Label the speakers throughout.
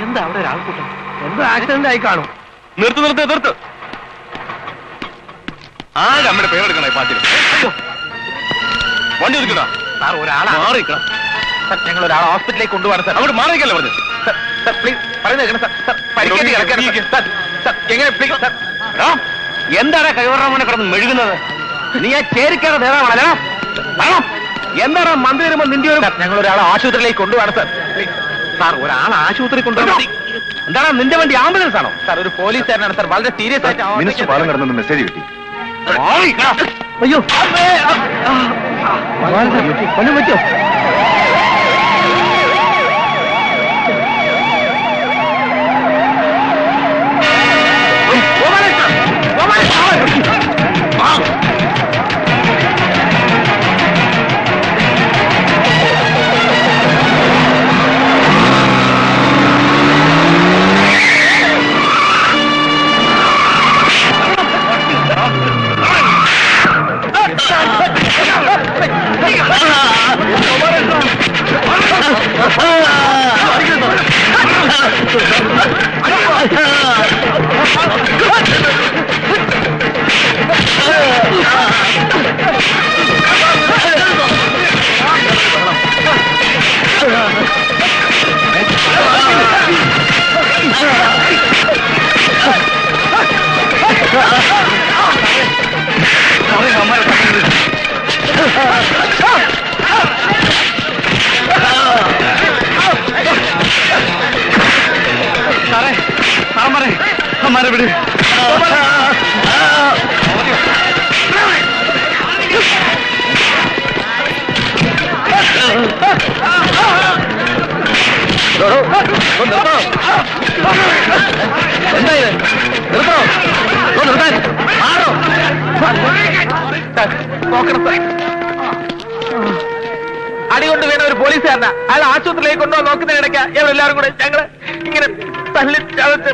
Speaker 1: എന്താ അവിടെ ഒരാൾക്കൂട്ടം? എന്തോ ആക്സിഡന്റ് ആയി കാണും.
Speaker 2: നിർത്ത്. ആകെ അമ്മയുടെ പേരെടുക്കണേ പാച്ചിൽ. വണ്ടി എടുക്കണ
Speaker 1: സാർ, ഒരാളെ മാറിക്കണം. സാർ, ഞങ്ങൾ ഒരാളെ ഹോസ്പിറ്റലിലേക്ക് കൊണ്ടുപോകാൻ സാർ.
Speaker 2: അവിടെ മാറിക്കല്ലേ പറഞ്ഞു.
Speaker 1: സാർ പ്ലീസ് പറയുന്നത് കേൾക്കണം സാർ. പരിക്കേറ്റ് കിടക്കണം സാർ. സാർ എങ്ങനെ പ്ലീസ് സാർ.
Speaker 2: എന്താണ് കൈവറമോനെ കിടന്ന് മെഴുകുന്നത്? നീ ആ ചേരിക്കാരെ നേതാവാണല്ലോ. എന്താണ് മന്ത്രി വരുമ്പോ നിന്റെ ഒരു
Speaker 1: ഞങ്ങൾ ഒരാളെ ആശുപത്രിയിലേക്ക് കൊണ്ടുപോകാൻ സാർ. പ്ലീസ് സാർ, ഒരാളെ ആശുപത്രി കൊണ്ടുപോകാൻ.
Speaker 2: എന്താണ് നിന്റെ വണ്ടി ആംബുലൻസ് ആണോ?
Speaker 1: സാർ, ഒരു പോലീസുകാരനാണ് സാർ. വളരെ സീരിയസ് ആയിട്ട്
Speaker 3: മിനിസ്റ്റർ പാലം കിടന്നു മെസ്സേജ് കിട്ടി.
Speaker 1: അയ്യോ കൊല്ലം പറ്റോ?
Speaker 2: हमारे बेटे
Speaker 1: അടികൊണ്ട് വീണ ഒരു പോലീസുകാരനാ. അയാൾ ആശുപത്രിയിലേക്ക് കൊണ്ടുപോകാൻ നോക്കുന്നതിനിടയ്ക്ക് ഇവരെല്ലാരും കൂടെ ഞങ്ങള് ഇങ്ങനെ തള്ളി ചതച്ച്.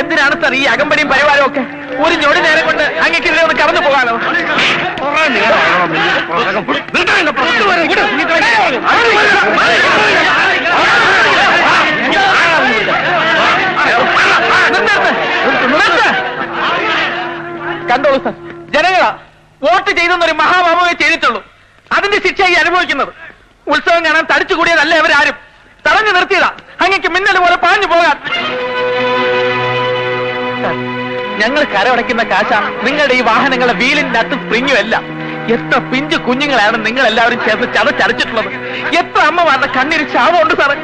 Speaker 1: എന്തിനാണ് സാർ ഈ അകമ്പടിയും പരിപാടിയും ഒക്കെ? ഒരു ഞൊടി നേരം കൊണ്ട് അങ്ങേക്കെതിരെ ഒന്ന് കടന്നു പോകാനോ? കണ്ടോളൂ സാർ, ജനങ്ങളാ വോട്ട് ചെയ്തെന്നൊരു മഹാപാപമേ ചെയ്തിട്ടുള്ളൂ. അതിന്റെ ശിക്ഷയായി അനുഭവിക്കുന്നത്. ഉത്സവം കാണാൻ തടിച്ചുകൂടിയതല്ല ഇവരാരും. തടഞ്ഞു നിർത്തിയതാ അങ്ങക്ക് മിന്നൽ പോലെ പാഞ്ഞു പോകാൻ. ഞങ്ങൾ കരമടയ്ക്കുന്ന കാശ നിങ്ങളുടെ ഈ വാഹനങ്ങളുടെ വീലിന്റെ അത്ത് സ്പ്രിങ്ങുമല്ല. എത്ര പിഞ്ചു കുഞ്ഞുങ്ങളാണ് നിങ്ങൾ എല്ലാവരും ചേർന്ന് ചതച്ചരച്ചിട്ടുള്ളത്. എത്ര അമ്മമാരുടെ കണ്ണീര് ശാപമുണ്ട് സാറേ.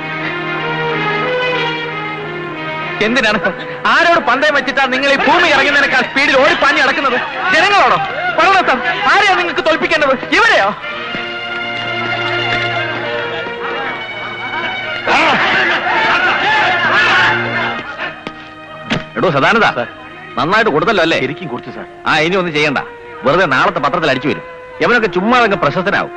Speaker 1: എന്തിനാണ് സാർ ആരോട് പന്തയം വെച്ചിട്ടാണ് നിങ്ങൾ ഈ ഭൂമി ഇറങ്ങുന്നതിനേക്കാൾ സ്പീഡിൽ ഓടിപ്പാഞ്ഞ് നടക്കുന്നത്? ജനങ്ങളോടോ? പറയണം സാർ, ആരെയാ നിങ്ങൾക്ക് തോൽപ്പിക്കേണ്ടത്? ഇവരെയോ?
Speaker 2: എടോ സദാനന്ദ, നന്നായിട്ട് കൊടുത്തല്ലോ അല്ലേ?
Speaker 3: ശരിക്കും കൊടുത്തു സാർ.
Speaker 2: ഇനി ഒന്നും ചെയ്യണ്ട. വെറുതെ നാളത്തെ പത്രത്തിൽ അടിച്ചു വരും. എവനൊക്കെ ചുമ്മാ അങ്ങ് പ്രശസ്തനാവും.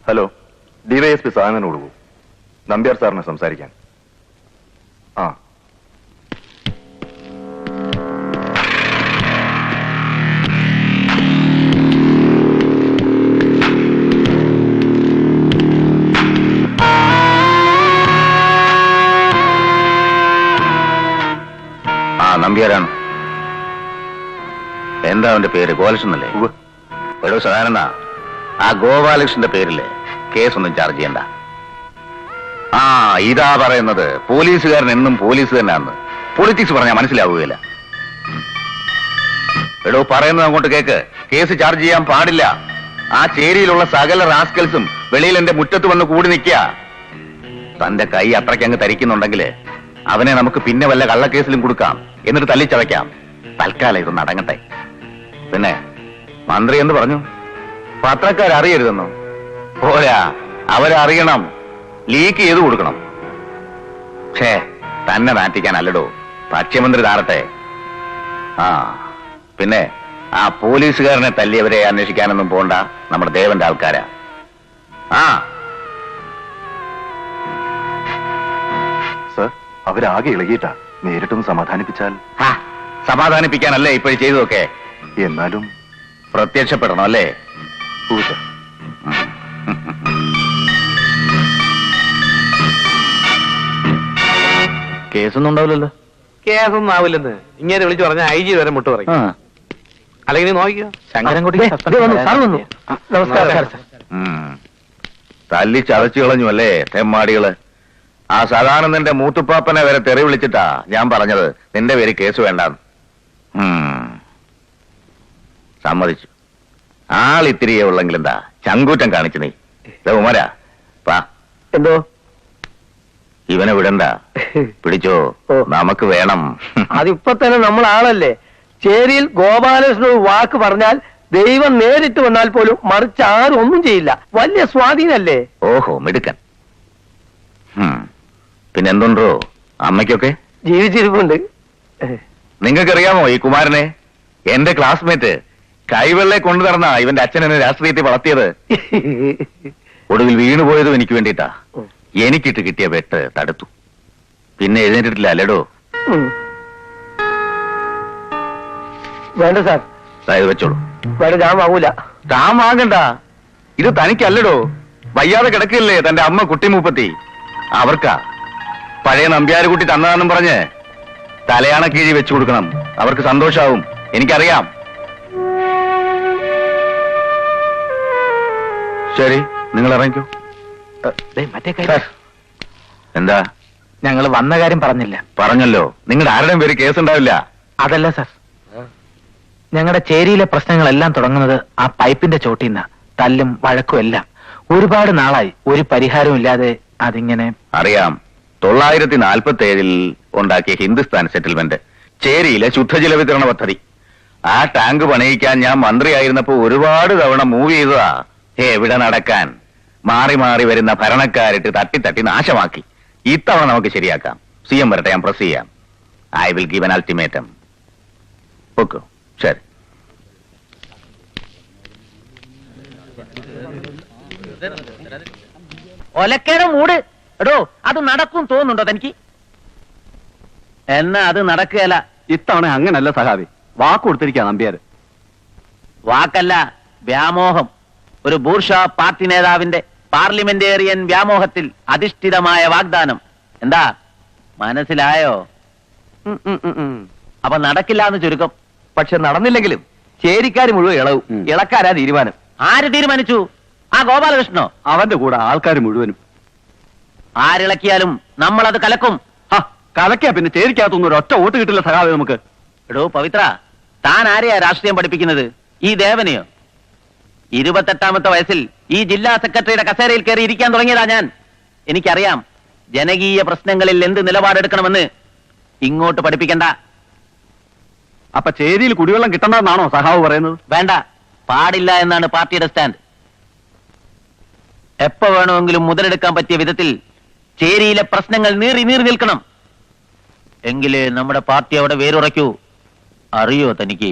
Speaker 3: ഹലോ, ഡിവൈഎസ്പി സാധനം കൊടുക്കൂ. നമ്പ്യാർ സാറിനെ സംസാരിക്കാൻ.
Speaker 2: നമ്പ്യാരാണ്. എന്താ അവന്റെ പേര്? ഗോപാലകൃഷ്ണൻ അല്ലേ? എടോ സദാനന്ദ, ആ ഗോപാലകൃഷ്ണന്റെ പേരില് കേസൊന്നും ചാർജ് ചെയ്യണ്ട. ഇതാ പറയുന്നത്, പോലീസുകാരൻ എന്നും പോലീസ് തന്നെയാന്ന്. പൊളിറ്റിക്സ് പറഞ്ഞാൽ മനസ്സിലാവുകയില്ല. എടോ പറയുന്നത് അങ്ങോട്ട് കേക്ക്. കേസ് ചാർജ് ചെയ്യാൻ പാടില്ല. ആ ചേരിയിലുള്ള സകല റാസ്കൽസും വെളിയിൽ എന്റെ മുറ്റത്ത് വന്ന് കൂടി നിൽക്കുക. തന്റെ കൈ അത്രയ്ക്കങ്ങ് തരിക്കുന്നുണ്ടെങ്കിൽ അവനെ നമുക്ക് പിന്നെ വല്ല കള്ളക്കേസിലും കൊടുക്കാം, എന്നിട്ട് തല്ലിച്ചവയ്ക്കാം. തൽക്കാലം ഇതൊന്ന് അടങ്ങട്ടെ. പിന്നെ മന്ത്രി എന്ന് പറഞ്ഞു, പത്രക്കാരറിയരുതെന്നോ? പോരാ, അവരറിയണം. ലീക്ക് ചെയ്ത് കൊടുക്കണം. തന്നെ നാറ്റിക്കാനല്ലടോ, ഭക്ഷ്യമന്ത്രി താറട്ടെ. പിന്നെ ആ പോലീസുകാരനെ തല്ലിയവരെ അന്വേഷിക്കാനൊന്നും പോണ്ട. നമ്മുടെ ദേവന്റെ ആൾക്കാരാ.
Speaker 3: അവരാകെ ഇളകിയിട്ടാ. നേരിട്ടൊന്ന് സമാധാനിപ്പിച്ചാൽ.
Speaker 2: ഹാ, സമാധാനിപ്പിക്കാനല്ലേ ഇപ്പോഴും ചെയ്തതൊക്കെ.
Speaker 3: എന്നാലും
Speaker 2: പ്രത്യക്ഷപ്പെടണം അല്ലേ?
Speaker 3: പൂച്ച
Speaker 2: കേസൊന്നും ഉണ്ടാവില്ലല്ലോ.
Speaker 1: കേസൊന്നും ആവില്ലെന്ന് ഇങ്ങനെ വിളിച്ചു പറഞ്ഞ IG വരെ മുട്ട് പറയും. അല്ലെങ്കിൽ നീ നോക്കിയോ,
Speaker 2: ശങ്കരൻകുട്ടി
Speaker 1: നമസ്കാരം.
Speaker 2: തല്ലി ചതച്ചു കളഞ്ഞു അല്ലേ തെമ്മാടികള്. ആ സദാനന്ദന്റെ മൂത്തുപ്പാപ്പനെ വരെ തെറി വിളിച്ചിട്ടാ ഞാൻ പറഞ്ഞത് നിന്റെ പേര് കേസ് വേണ്ടാന്ന്. സമ്മതിച്ചു. ആളിത്തിരിയെ ഉള്ളെങ്കിൽ എന്താ ചങ്കൂറ്റം കാണിച്ചു നീ. ഉമരാ പാ.
Speaker 1: എന്തോ
Speaker 2: ഇവനെ വിടണ്ട, പിടിച്ചോ, നമുക്ക് വേണം.
Speaker 1: അതിപ്പോ തന്നെ നമ്മൾ ആളല്ലേ. ചേരിയിൽ ഗോപാലകൃഷ്ണൻ ഒരു വാക്ക് പറഞ്ഞാൽ ദൈവം നേരിട്ട് വന്നാൽ പോലും മറിച്ച് ആരും ഒന്നും ചെയ്യില്ല. വലിയ സ്വാധീനല്ലേ.
Speaker 2: ഓഹോ, മിടുക്കൻ. പിന്നെ എന്തുണ്ടോ അമ്മയ്ക്കൊക്കെ?
Speaker 1: ജീവിച്ചിരിപ്പുണ്ട്.
Speaker 2: നിങ്ങൾക്കറിയാമോ ഈ കുമാരനെ? എന്റെ ക്ലാസ്മേറ്റ്. കൈവെള്ളെ കൊണ്ടു നടന്ന ഇവന്റെ അച്ഛനെ രാഷ്ട്രീയത്തിൽ വളർത്തിയത്. ഒടുവിൽ വീണുപോയതും എനിക്ക് വേണ്ടിയിട്ടാ. എനിക്കിട്ട് കിട്ടിയ വെട്ട് തടുത്തു. പിന്നെ എഴുന്നേറ്റിട്ടില്ല അല്ലടോ.
Speaker 1: വേണ്ട സാർ.
Speaker 2: ഇത് വെച്ചോളൂ.
Speaker 1: വേണ്ട, ഞാൻ വാങ്ങൂല.
Speaker 2: താൻ വാങ്ങണ്ട. ഇത് തനിക്കല്ലടോ. വയ്യാതെ കിടക്കില്ലേ തന്റെ അമ്മ കുട്ടിമൂപ്പത്തി. അവർക്കാ. പഴയ നമ്പ്യാരുകുട്ടി തന്നതാണെന്നും പറഞ്ഞ് തലയാണ കീഴി വെച്ചു കൊടുക്കണം. അവർക്ക് സന്തോഷാവും. എനിക്കറിയാം. ശരി, നിങ്ങൾ ഇറങ്ങിക്കോ. എന്താ?
Speaker 1: ഞങ്ങൾ വന്ന കാര്യം പറഞ്ഞില്ല.
Speaker 2: പറഞ്ഞല്ലോ. നിങ്ങളുടെ ആരുടെയും പേര് കേസുണ്ടാവില്ല.
Speaker 1: അതല്ല സാർ, ഞങ്ങളുടെ ചേരിയിലെ പ്രശ്നങ്ങളെല്ലാം തുടങ്ങുന്നത് ആ പൈപ്പിന്റെ ചോട്ടിന്ന തല്ലും വഴക്കും എല്ലാം. ഒരുപാട് നാളായി ഒരു പരിഹാരവും ഇല്ലാതെ അതിങ്ങനെ.
Speaker 2: അറിയാം. 947 ഉണ്ടാക്കിയ ഹിന്ദുസ്ഥാൻ സെറ്റിൽമെന്റ്, ചേരിയിലെ ശുദ്ധജല വിതരണ പദ്ധതി. ആ ടാങ്ക് പണിയിക്കാൻ ഞാൻ മന്ത്രിയായിരുന്നപ്പോ ഒരുപാട് തവണ മൂവ് ചെയ്തതാ. എവിടെ നടക്കാൻ? മാറി മാറി വരുന്ന ഭരണക്കാരിട്ട് തട്ടി തട്ടി നാശമാക്കി. ഇത്തവണ നമുക്ക് ശരിയാക്കാം. CM വരട്ടെ, ഞാൻ പ്രസ് ചെയ്യാം. I will give N ultimatum. Okay, ശരി.
Speaker 1: ഒലക്കേടെ മൂട്. എടോ, അത് നടക്കും തോന്നുന്നുണ്ടോ തനിക്ക്? എന്നാ അത് നടക്കുകയല്ല.
Speaker 3: ഇത്തവണ അങ്ങനല്ല സഹാബി. വാക്ക് കൊടുത്തിരിക്കാ നമ്പ്യാര്.
Speaker 1: വാക്കല്ല, വ്യാമോഹം. ഒരു ബൂർഷ പാർട്ടി നേതാവിന്റെ പാർലമെന്റേറിയൻ വ്യാമോഹത്തിൽ അധിഷ്ഠിതമായ വാഗ്ദാനം. എന്താ മനസ്സിലായോ? അപ്പൊ നടക്കില്ല എന്ന് ചുരുക്കം.
Speaker 4: പക്ഷെ നടന്നില്ലെങ്കിലും ചേരിക്കാര് മുഴുവൻ ഇളവും. ഇളക്കാരാ തീരുമാനം.
Speaker 1: ആര് തീരുമാനിച്ചു? ആ ഗോപാലകൃഷ്ണനോ?
Speaker 3: അവന്റെ കൂടെ ആൾക്കാർ മുഴുവനും.
Speaker 1: ആരിളക്കിയാലും നമ്മളത് കലക്കും.
Speaker 3: കലക്കാ പിന്നെ ചേരിക്കകത്തൊന്നും ഒരു ഒറ്റ വോട്ട് കിട്ടില്ല സഹാബി നമുക്ക്.
Speaker 1: എടോ പവിത്ര, താൻ ആരെയാ രാഷ്ട്രീയം പഠിപ്പിക്കുന്നത്? ഈ ദേവനെയോ? 28ാമത്തെ വയസ്സിൽ ഈ ജില്ലാ സെക്രട്ടറിയുടെ കസേരയിൽ കയറി ഇരിക്കാൻ തുടങ്ങിയതാ ഞാൻ. എനിക്കറിയാം ജനകീയ പ്രശ്നങ്ങളിൽ എന്ത് നിലപാടെടുക്കണമെന്ന്. ഇങ്ങോട്ട് പഠിപ്പിക്കണ്ട.
Speaker 3: അപ്പൊ ചേരിയിൽ കുടിവെള്ളം കിട്ടണ്ടെന്നാണോ സഹാബ് പറയുന്നത്?
Speaker 1: വേണ്ട, പാടില്ല എന്നാണ് പാർട്ടിയുടെ സ്റ്റാൻഡ്. എപ്പോ വേണമെങ്കിലും മുതലെടുക്കാൻ പറ്റിയ വിധത്തിൽ ചേരിയിലെ പ്രശ്നങ്ങൾ നീറി നിൽക്കണം. എങ്കിലേ നമ്മുടെ പാർട്ടി അവിടെ വേരുറയ്ക്കൂ. അറിയോ തനിക്ക്?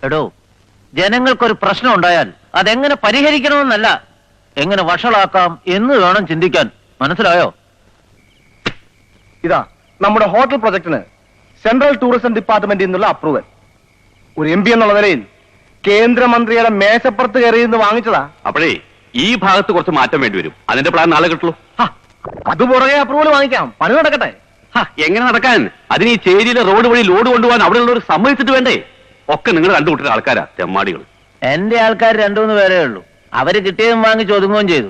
Speaker 1: എടോ, ജനങ്ങൾക്കൊരു പ്രശ്നം ഉണ്ടായാൽ അതെങ്ങനെ പരിഹരിക്കണമെന്നല്ല, എങ്ങനെ വഷളാക്കാം എന്ന് വേണം ചിന്തിക്കാൻ. മനസ്സിലായോ?
Speaker 4: ഇതാ നമ്മുടെ ഹോട്ടൽ പ്രൊജക്ടിന് സെൻട്രൽ ടൂറിസം ഡിപ്പാർട്ട്മെന്റിൽ നിന്നുള്ള അപ്രൂവൽ. ഒരു MP എന്നുള്ള നിലയിൽ കേന്ദ്രമന്ത്രിയുടെ മേശപ്പുറത്ത് കയറിയെന്ന് വാങ്ങിച്ചതാ.
Speaker 3: അപ്പോഴേ ഈ ഭാഗത്ത് കുറച്ച് മാറ്റം വേണ്ടി വരും. അതിന്റെ പ്ലാൻ നാളെ കിട്ടുള്ളൂ.
Speaker 4: അത് പുറകെ അപ്രൂവൽ വാങ്ങിക്കാം. പണി നടക്കട്ടെ.
Speaker 3: എങ്ങനെ നടക്കാൻ? അതിന് ഈ ചേരിയിലെ റോഡ് വഴി ലോഡ് കൊണ്ടുപോകാൻ അവിടെയുള്ളവർ സമ്മതിച്ചിട്ട് വേണ്ടേ? ഒക്കെ നിങ്ങൾ കണ്ടുപിട്ടുന്ന ആൾക്കാരാ തെമ്മാടികൾ.
Speaker 1: എന്റെ ആൾക്കാർ 2-3 പേരേ ഉള്ളൂ. അവര് കിട്ടിയതും വാങ്ങിച്ച് ഒതുങ്ങുകയും ചെയ്തു.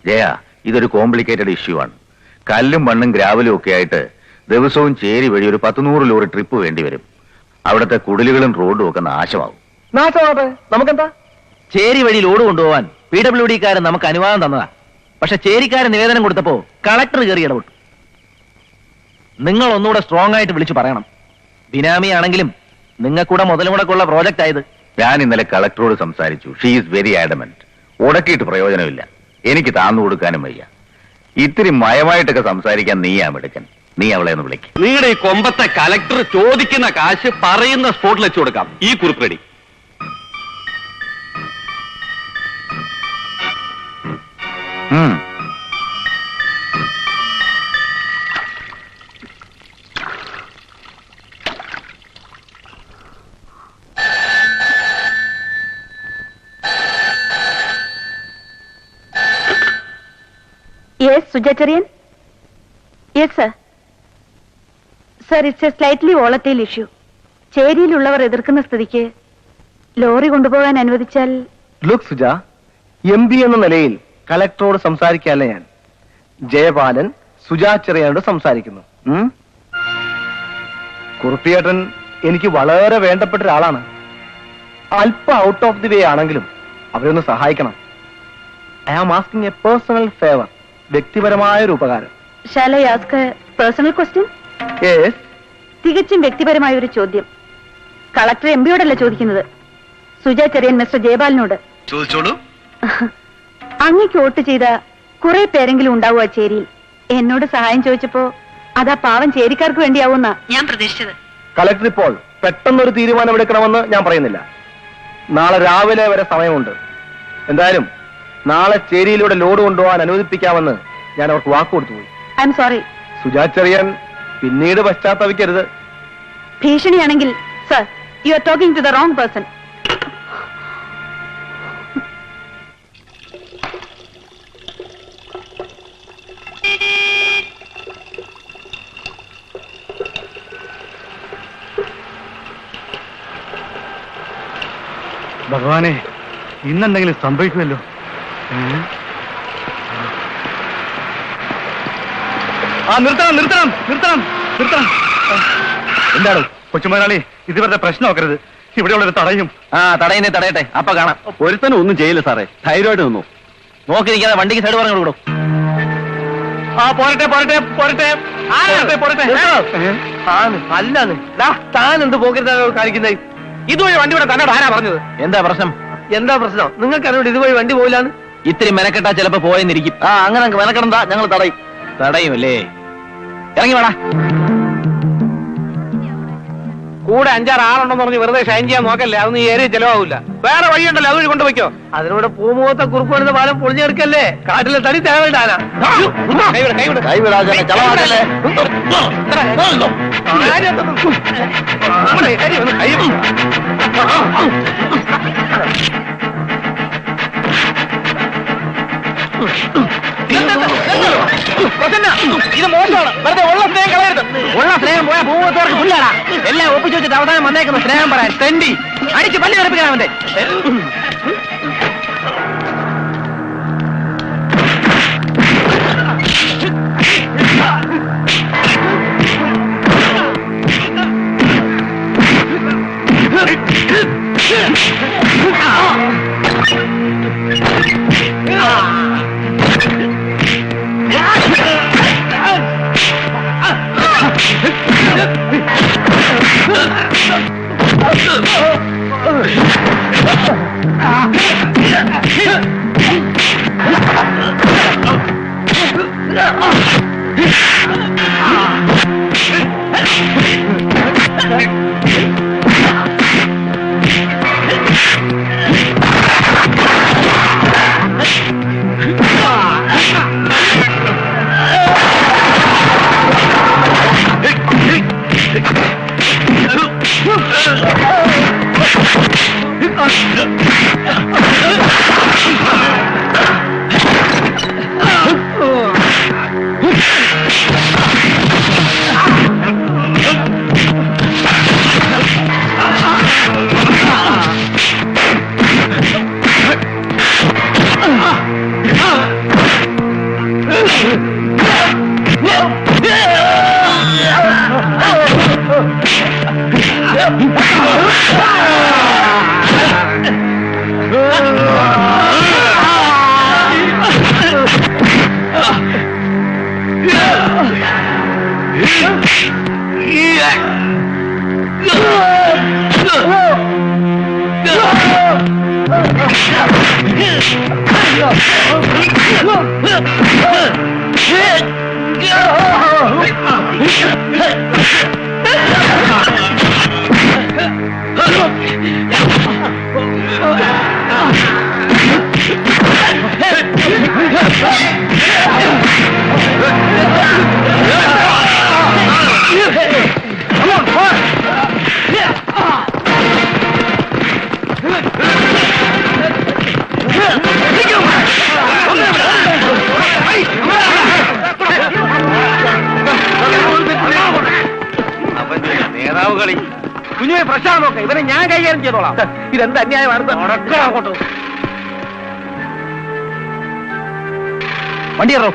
Speaker 2: ജയ, ഇതൊരു കോംപ്ലിക്കേറ്റഡ് ഇഷ്യൂ ആണ്. കല്ലും മണ്ണും ഗ്രാവലും ഒക്കെ ആയിട്ട് ദിവസവും ചേരി വഴി ഒരു 100-100 ലോറി ട്രിപ്പ് വേണ്ടി വരും. അവിടുത്തെ കുടിലുകളും റോഡും ഒക്കെ നാശമാവും.
Speaker 4: നാശമാട്ടെ, നമുക്കെന്താ?
Speaker 1: ചേരി വഴി ലോഡ് കൊണ്ടുപോകാൻ PWD-കാരൻ നമുക്ക് അനുവാദം തന്നതാ. പക്ഷെ ചേരിക്കാരൻ നിവേദനം കൊടുത്തപ്പോ കളക്ടർ കയറി ഇടപെട്ടു. നിങ്ങൾ ഒന്നുകൂടെ സ്ട്രോങ് ആയിട്ട് വിളിച്ചു പറയണം. ബിനാമി ആണെങ്കിലും നിങ്ങൾക്കൂടെ മുതൽ മുടക്കുള്ള പ്രോജക്റ്റ് ആയത്.
Speaker 2: ഞാൻ ഇന്നലെ കളക്ടറോട് സംസാരിച്ചു. She is very adamant. ഉടക്കിയിട്ട് പ്രയോജനമില്ല. എനിക്ക് താന്നു കൊടുക്കാനും വയ്യ. ഇത്തിരി മയമായിട്ടൊക്കെ സംസാരിക്കാൻ നീയാ മിടുക്കൻ. നീ അവളെ ഒന്ന് വിളിക്കും.
Speaker 3: നിങ്ങളുടെ ഈ കൊമ്പത്തെ കലക്ടർ ചോദിക്കുന്ന കാശ് പറയുന്ന സ്പോട്ടിൽ വെച്ചു കൊടുക്കാം. ഈ കുറിപ്പ് ready.
Speaker 5: Suja Cherian? Yes, sir. Sir, it's a slightly volatile issue. ചേരിയിലുള്ളവർ എതിർക്കുന്ന സ്ഥിതിക്ക് ലോറി കൊണ്ടുപോകാൻ അനുവദിച്ചാൽ.
Speaker 4: ലുക്ക് സുജ, MP എന്ന നിലയിൽ കളക്ടറോട് സംസാരിക്കാല്ല ഞാൻ. ജയപാലൻ സുജാ ചെറിയാനോട് സംസാരിക്കുന്നു. കുറുപ്പിയേട്ടൻ എനിക്ക് വളരെ വേണ്ടപ്പെട്ട ഒരാളാണ്. അല്പം ഔട്ട് ഓഫ് ദി വേ ആണെങ്കിലും അവരൊന്ന് സഹായിക്കണം. I am asking a personal favour, വ്യക്തിപരമായ ഒരു ഉപകാരം.
Speaker 5: Shall I ask a personal question?
Speaker 4: Yes.
Speaker 5: തികച്ചും വ്യക്തിപരമായ ഒരു ചോദ്യം. കളക്ടർ MPയോടല്ല ചോദിക്കുന്നത്, സുജാ ചെറിയൻ മിസ്റ്റർ ജയപാലിനോട്.
Speaker 2: ചോദിച്ചോളൂ.
Speaker 5: അങ്ങേക്ക് വോട്ട് ചെയ്ത കുറെ പേരെങ്കിലും ഉണ്ടാവുക ചേരിയിൽ. എന്നോട് സഹായം ചോദിച്ചപ്പോ അതാ പാവം ചേരിക്കാർക്ക് വേണ്ടിയാവുന്ന ഞാൻ പ്രതീക്ഷിച്ചത്.
Speaker 4: കളക്ടർ ഇപ്പോൾ പെട്ടെന്നൊരു തീരുമാനം എടുക്കണമെന്ന് ഞാൻ പറയുന്നില്ല. നാളെ രാവിലെ വരെ സമയമുണ്ട്. എന്തായാലും നാളെ ചേരിയിലൂടെ ലോഡ് കൊണ്ടുപോകാൻ അനുവദിപ്പിക്കാമെന്ന് ഞാൻ അവർക്ക് വാക്കുകൊടുത്തു പോയി.
Speaker 5: I am sorry.
Speaker 4: Suja Cherian പിന്നീട് പശ്ചാത്തപിക്കരുത്.
Speaker 5: ഭീഷണിയാണെങ്കിൽ sir, you are talking to the wrong person.
Speaker 4: ഭഗവാനെ, ഇന്നെന്തെങ്കിലും സംഭവിക്കുമല്ലോ. നിർത്തണം നിർത്തണം നിർത്തണം നിർത്തണം. എന്താണ് കൊച്ചുമലയാളി, ഇതുവരെ പ്രശ്നം നോക്കരുത്. ഇവിടെയുള്ളൊരു തടയും.
Speaker 1: തടയുന്നേ തടയട്ടെ, അപ്പൊ കാണാം.
Speaker 3: ഒരുത്തനും ഒന്നും ചെയ്യില്ല സാറേ, ധൈര്യമായിട്ട് നിന്നു.
Speaker 1: നോക്കിയിരിക്കാതെ വണ്ടിക്ക് സൈഡ് പറഞ്ഞു കൊടുക്കും.
Speaker 4: പോരട്ടെ പോരട്ടെ പോരട്ടെ പോരട്ടെ. അല്ലാന്ന് താൻ എന്ത് പോക്കരുതാണ് കാണിക്കുന്നത്? ഇതുവഴി വണ്ടി ഇവിടെ തന്നോട് ആരാ പറഞ്ഞത്?
Speaker 1: എന്താ പ്രശ്നം?
Speaker 4: എന്താ പ്രശ്നം? നിങ്ങൾക്ക് അറിയോട് ഇതുവഴി വണ്ടി പോയില്ലാന്ന്?
Speaker 1: ഇത്തിരി മെനക്കെട്ടാ ചിലപ്പോ പോയെന്നിരിക്കും.
Speaker 4: അങ്ങനെ മെനക്കെടണ്ട, ഞങ്ങൾ തടയും.
Speaker 1: തടയുമല്ലേ? ഇറങ്ങി വേടാ.
Speaker 4: കൂടെ 5-6 ആളുണ്ടെന്ന് പറഞ്ഞ് വെറുതെ ഷൈൻ ചെയ്യാൻ നോക്കല്ലേ, അതൊന്നും ഈ ഏരിയ ചെലവാകില്ല. വേറെ വഴിയുണ്ടല്ലോ, അതുവഴി കൊണ്ടുപോയിക്കോ. അതിനൂടെ പൂമുഖത്തെ കുറുപ്പുവരുന്ന പാലം പൊളിഞ്ഞെടുക്കല്ലേ, കാട്ടിലെ തടി തേവിടാനാ.
Speaker 1: ഇത് മോശമാണ്. വെറുതെ ഉള്ള സ്നേഹം കളയരുത്. ഉള്ള സ്നേഹം പോയാൽ പൂവത്തോർക്ക് പുല്ലാടാ. എല്ലാം ഒപ്പിച്ചു വെച്ചിട്ട് അവസാനം വന്നേക്കുന്ന സ്നേഹം പറയാൻ തെണ്ടി അടിച്ച് പല്ലി തെറിപ്പിക്കാൻ അവന്റെ. നടക്കാൻ നോക്ക, ഇവനെ ഞാൻ കൈകാര്യം ചെയ്തോളാം. ഇതെന്ത് അന്യായമാണ്? അങ്ങോട്ട് വണ്ടി കയറോ.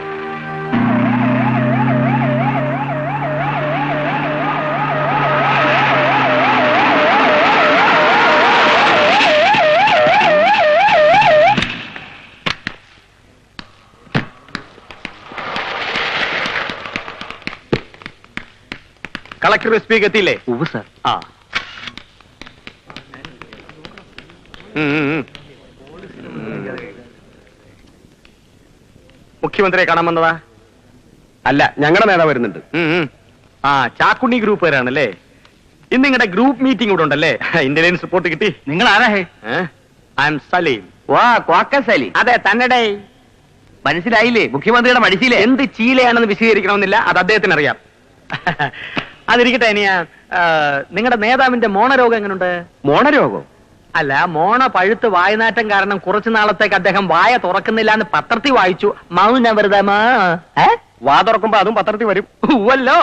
Speaker 4: കളക്ടർ സ്പീക്ക് എത്തിയില്ലേ?
Speaker 1: സാർ.
Speaker 4: ആ മുഖ്യമന്ത്രിയെ കാണാൻ വന്നതാ?
Speaker 3: അല്ല, ഞങ്ങളുടെ നേതാവ് വരുന്നുണ്ട്.
Speaker 4: ആ ചാക്കുണ്ണി ഗ്രൂപ്പ് വരാണല്ലേ? ഇന്ന് നിങ്ങളുടെ ഗ്രൂപ്പ് മീറ്റിംഗ് ഇവിടെ ഉണ്ടല്ലേ? ഇന്റലിജൻസ് റിപ്പോർട്ട് കിട്ടി.
Speaker 1: നിങ്ങൾ ആരാ?
Speaker 4: I am Saleem.
Speaker 1: വാ ക്വാക്കസലി.
Speaker 4: അതെ തന്നെ.
Speaker 1: മനസ്സിലായില്ലേ? മുഖ്യമന്ത്രിയുടെ മടിച്ചില്ലേ?
Speaker 4: എന്ത് ചീലയാണെന്ന് വിശദീകരിക്കണമെന്നില്ല, അത് അദ്ദേഹത്തിന് അറിയാം. അതിരിക്കട്ടെ. ഇനിയാ നിങ്ങളുടെ നേതാവിന്റെ മോണരോഗം എങ്ങനെയുണ്ട്?
Speaker 3: മോണരോഗം?
Speaker 4: അല്ല, മോണ പഴുത്ത് വായനാറ്റം കാരണം കുറച്ചു നാളത്തേക്ക് അദ്ദേഹം വായ തുറക്കുന്നില്ല എന്ന് പത്രത്തിൽ വായിച്ചു. മൗനവ്രതമാ.
Speaker 3: വാ തുറക്കുമ്പോ അതും പത്രത്തിൽ വരും.
Speaker 4: ഉവ്വല്ലോ.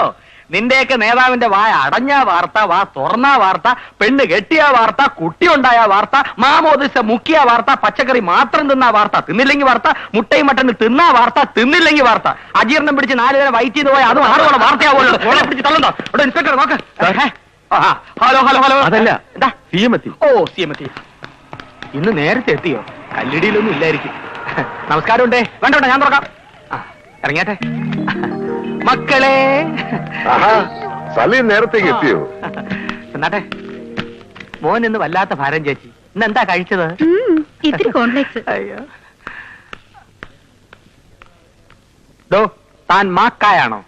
Speaker 4: നിന്റെയൊക്കെ നേതാവിന്റെ വായ അടഞ്ഞ വാർത്ത, വാ തുറന്ന വാർത്ത, പെണ്ണ് കെട്ടിയ വാർത്ത, കുട്ടി ഉണ്ടായ വാർത്ത, മാമോദിസ മുക്കിയ വാർത്ത, പച്ചക്കറി മാത്രം തിന്ന വാർത്ത, തിന്നില്ലെങ്കിൽ വാർത്ത, മുട്ടയും മട്ടന് തിന്ന വാർത്ത, തിന്നില്ലെങ്കിൽ വാർത്ത, അജീർണം പിടിച്ച് 4 നേരം വൈറ്റ് ചെയ്ത് പോയാൽ അതും 6 വാർത്തയാവുമല്ലോ. പിടിച്ച് തള്ളണ്ടോ? ഇവിടെ ഇൻസ്പെക്ടർ നോക്ക്. Hello hello hello.
Speaker 3: അതല്ല,
Speaker 4: എന്താ?
Speaker 3: CM എത്തി.
Speaker 4: ഓ CM എത്തി. ഇന്ന് നേരത്തെ എത്തിയോ? കല്ലിടിയിലൊന്നും ഇല്ലായിരിക്കും. നമസ്കാരമുണ്ടേ. വേണ്ട ഞാൻ തുറക്കാം. ഇറങ്ങിയാട്ടെ. മക്കളെ,
Speaker 2: സലീം നേരത്തേക്ക് എത്തിയോ?
Speaker 4: എന്നാട്ടെ. മോൻ ഇന്ന് വല്ലാത്ത ഭാരം ചേച്ചി. ഇന്ന് എന്താ കഴിച്ചത്?
Speaker 5: ഇത്തിരി കോംപ്ലക്സ്.
Speaker 4: അയ്യോ. താൻ മാക്കായാണോ?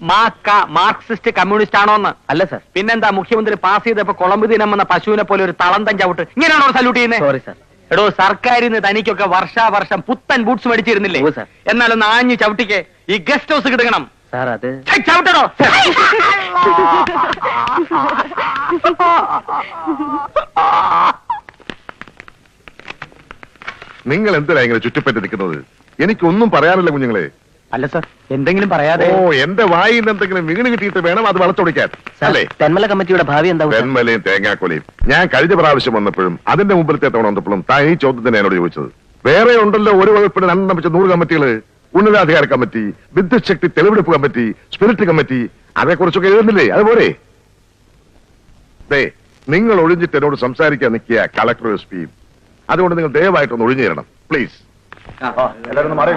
Speaker 4: മാക്ക മാർക്സിസ്റ്റ് കമ്മ്യൂണിസ്റ്റ് ആണോന്ന്?
Speaker 1: അല്ല സാർ.
Speaker 4: പിന്നെന്താ മുഖ്യമന്ത്രി പാസ് ചെയ്തപ്പോ കൊളമ്പ് ദിനം എന്ന പശുവിനെ പോലെ ഒരു തളന്തം ചവിട്ട് ഇങ്ങനെയാണോ സല്യൂട്ട് ചെയ്യുന്നത്?
Speaker 1: Sorry sir.
Speaker 4: എടോ, സർക്കാരിൽ നിന്ന് തനിക്കൊക്കെ വർഷാവർഷം പുത്തൻ ബൂട്ട്സ് മേടിച്ചിരുന്നില്ലേ?
Speaker 1: ഉവ്വ് സാർ.
Speaker 4: എന്നാലൊന്ന് ആഞ്ഞു ചവിട്ടിക്ക്. ഈ ഗസ്റ്റ് ഹൗസ് കിടക്കണം.
Speaker 1: സാർ അത്
Speaker 4: ചവിട്ടടോ.
Speaker 2: നിങ്ങൾ എന്തിനാ ഇങ്ങനെ ചുറ്റിപ്പറ്റി നിൽക്കുന്നത്? എനിക്കൊന്നും പറയാനില്ല കുഞ്ഞുങ്ങളെ.
Speaker 4: അല്ല സാർ, എന്തെങ്കിലും പറയാതെ.
Speaker 2: ഓ, എന്റെ വായിൽ എന്തെങ്കിലും വീണ് കിട്ടിയിട്ട് വേണം അത് വളച്ചൊടിക്കാൻ, അല്ലേ?
Speaker 1: തെന്മല കമ്മിറ്റിയുടെ ഭാവി എന്താവും?
Speaker 2: തെന്മലയും തേങ്ങാക്കൊലയും. ഞാൻ കഴിഞ്ഞ പ്രാവശ്യം വന്നപ്പോഴും അതിന്റെ മുമ്പിലത്തെ തവണ വന്നപ്പോഴും താൻ ഈ ചോദ്യത്തിന് എന്നോട് ചോദിച്ചത്. വേറെ ഉണ്ടല്ലോ ഒരു വകുപ്പിന് 2 വെച്ച് 100 കമ്മിറ്റികള്. ഉന്നതാധികാര കമ്മിറ്റി, വിദ്യുത് ശക്തി തെളിവെടുപ്പ് കമ്മിറ്റി, സ്പിരിറ്റ് കമ്മിറ്റി, അതേക്കുറിച്ചൊക്കെ എഴുതുന്നില്ലേ? അതുപോലെ നിങ്ങൾ ഒഴിഞ്ഞിട്ട് എന്നോട് സംസാരിക്കാൻ നിൽക്കുക കളക്ടർ SP. അതുകൊണ്ട് നിങ്ങൾ ദയവായിട്ടൊന്ന് ഒഴിഞ്ഞു തരണം പ്ലീസ്.
Speaker 3: എല്ലാവരും മാറി.